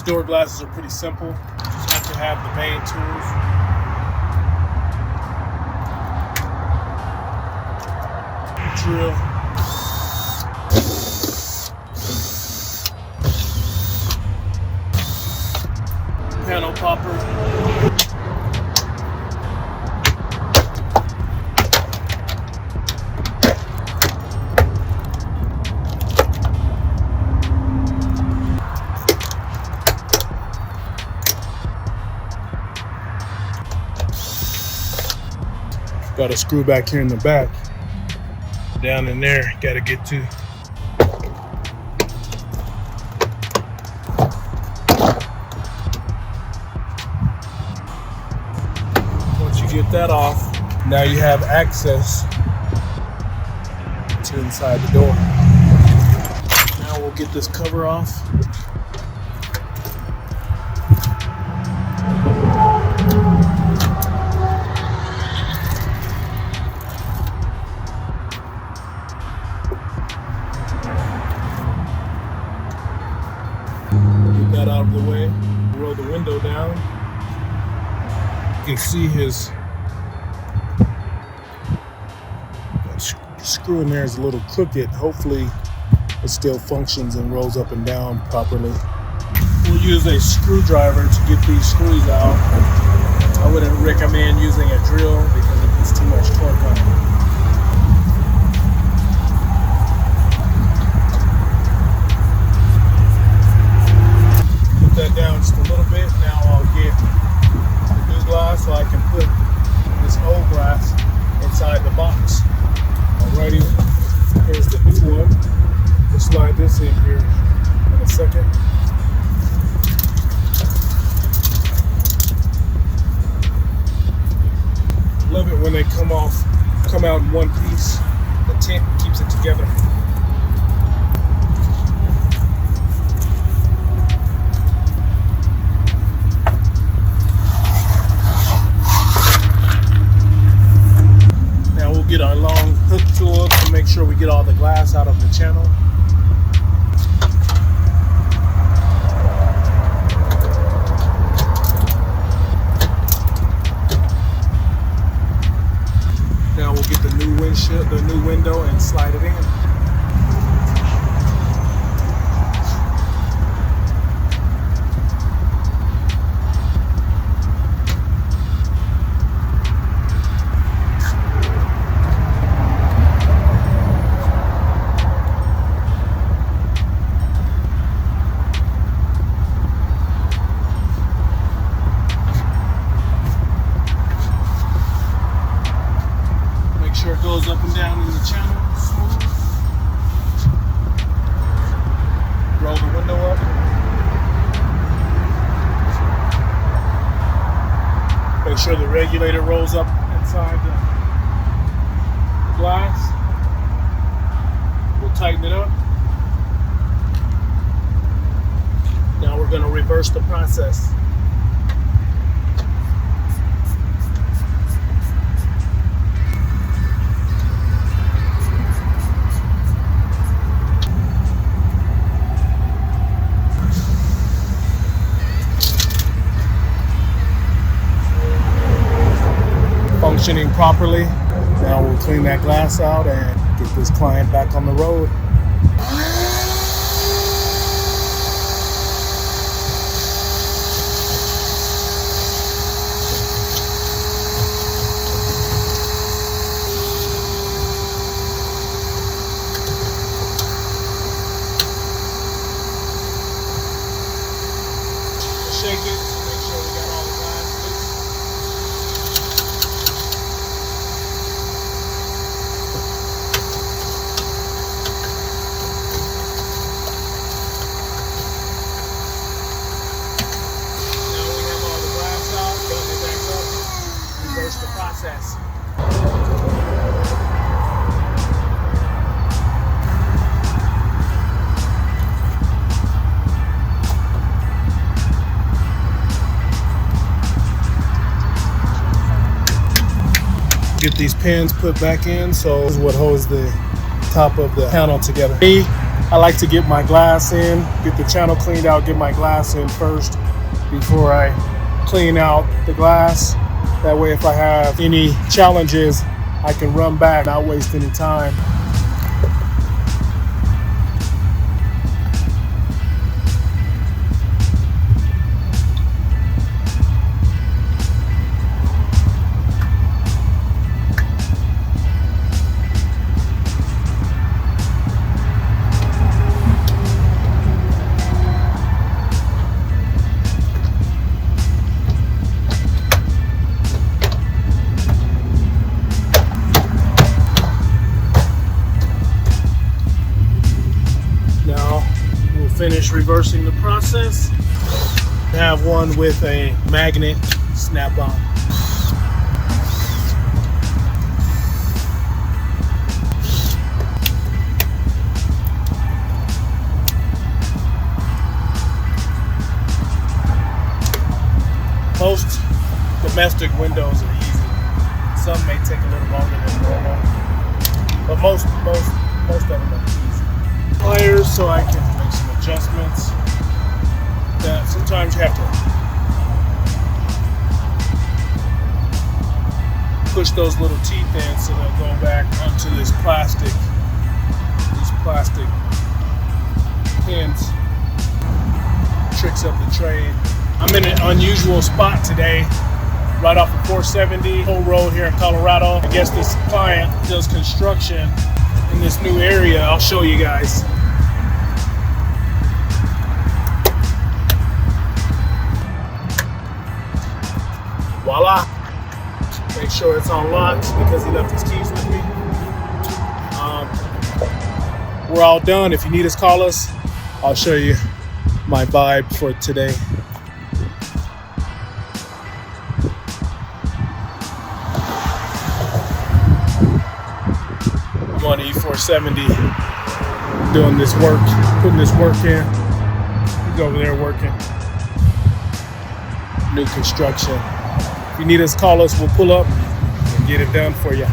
door glasses are pretty simple. Just have to have the main tools. Drill. Panel popper. Got a screw back here in the back. Down in there, gotta get to. Once you get that off, now you have access to inside the door. Now we'll get this cover off. That out of the way, roll the window down. You can see his screw in there is a little crooked. Hopefully it still functions and rolls up and down properly. We'll use a screwdriver to get these screws out. I wouldn't recommend using a drill because it puts too much torque on it. That down just a little bit. Now I'll get the new glass so I can put this old glass inside the box. Alrighty, here's the new one. We'll slide this in here in a second. Love it when they come out in one piece. The tint keeps it together. Get our long hook tool to make sure we get all the glass out of the channel. Now we'll get the new window and slide it in. It goes up and down in the channel. Roll the window up. Make sure the regulator rolls up inside the glass. We'll tighten it up. Now we're going to reverse the process. Functioning properly. Now we'll clean that glass out and get this client back on the road. Shake it to make sure we got all the glass fixed. Now we have all the glass out, button it back up, reverse the process. Get these pins put back in, so this is what holds the top of the panel together. I like to get my glass in, get the channel cleaned out, get my glass in first before I clean out the glass. That way if I have any challenges, I can run back, not waste any time. Finish reversing the process. I have one with a magnet snap-on. Most domestic windows are easy. Some may take a little longer than normal, but most of them are easy. Pliers so I can make some adjustments. That sometimes you have to push those little teeth in so they'll go back onto these plastic pins. Tricks of the trade. I'm in an unusual spot today, right off of 470 whole road here in Colorado. I guess this client does construction in this new area. I'll show you guys. Voila! Make sure it's on locks because he left his keys with me. We're all done. If you need us, call us. I'll show you my vibe for today. I'm on E470 doing this work, putting this work in. He's over there working. New construction. If you need us, call us. We'll pull up and get it done for you.